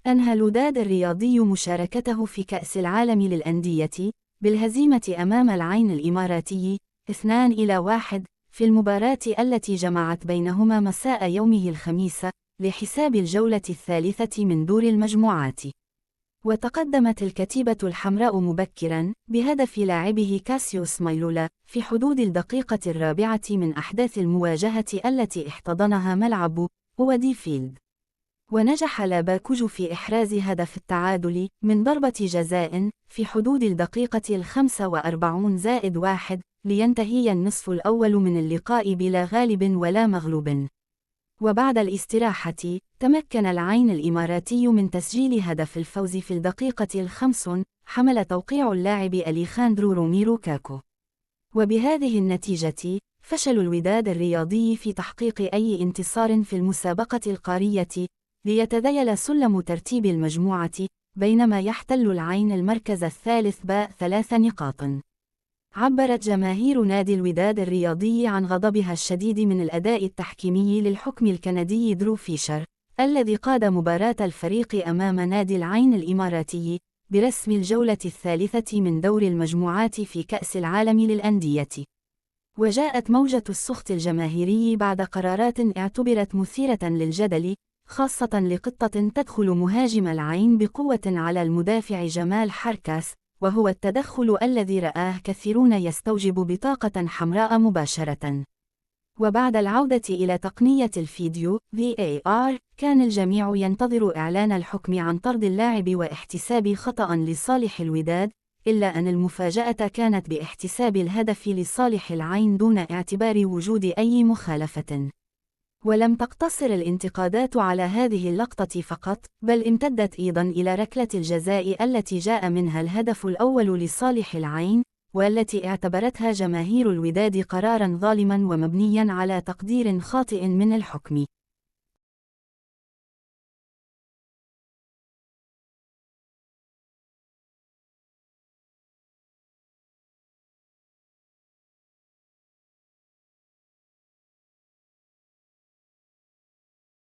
أنهى الوداد الرياضي مشاركته في كأس العالم للأندية بالهزيمة أمام العين الإماراتي 2-1 في المباراة التي جمعت بينهما مساء يومه الخميس لحساب الجولة الثالثة من دور المجموعات. وتقدمت الكتيبة الحمراء مبكراً بهدف لاعبه كاسيوس مايلولا في حدود الدقيقة الرابعة من أحداث المواجهة التي احتضنها ملعب وادي فيلد. ونجح لاباكوجو في إحراز هدف التعادل من ضربة جزاء في حدود الدقيقة 45+1 لينتهي النصف الأول من اللقاء بلا غالب ولا مغلوب. وبعد الاستراحة تمكن العين الإماراتي من تسجيل هدف الفوز في الدقيقة 5 حمل توقيع اللاعب أليخاندرو روميرو كاكو. وبهذه النتيجة فشل الوداد الرياضي في تحقيق أي انتصار في المسابقة القارية ليتذيل سلم ترتيب المجموعة، بينما يحتل العين المركز الثالث ب3 نقاط. عبرت جماهير نادي الوداد الرياضي عن غضبها الشديد من الأداء التحكيمي للحكم الكندي درو فيشر الذي قاد مباراة الفريق أمام نادي العين الإماراتي برسم الجولة الثالثة من دور المجموعات في كأس العالم للأندية. وجاءت موجة السخط الجماهيري بعد قرارات اعتبرت مثيرة للجدل، خاصة لقطة تدخل مهاجم العين بقوة على المدافع جمال حركاس، وهو التدخل الذي رآه كثيرون يستوجب بطاقة حمراء مباشرة. وبعد العودة إلى تقنية الفيديو VAR كان الجميع ينتظر إعلان الحكم عن طرد اللاعب واحتساب خطأ لصالح الوداد، إلا أن المفاجأة كانت باحتساب الهدف لصالح العين دون اعتبار وجود أي مخالفة. ولم تقتصر الانتقادات على هذه اللقطة فقط، بل امتدت أيضا إلى ركلة الجزاء التي جاء منها الهدف الأول لصالح العين، والتي اعتبرتها جماهير الوداد قراراً ظالماً ومبنياً على تقدير خاطئ من الحكم.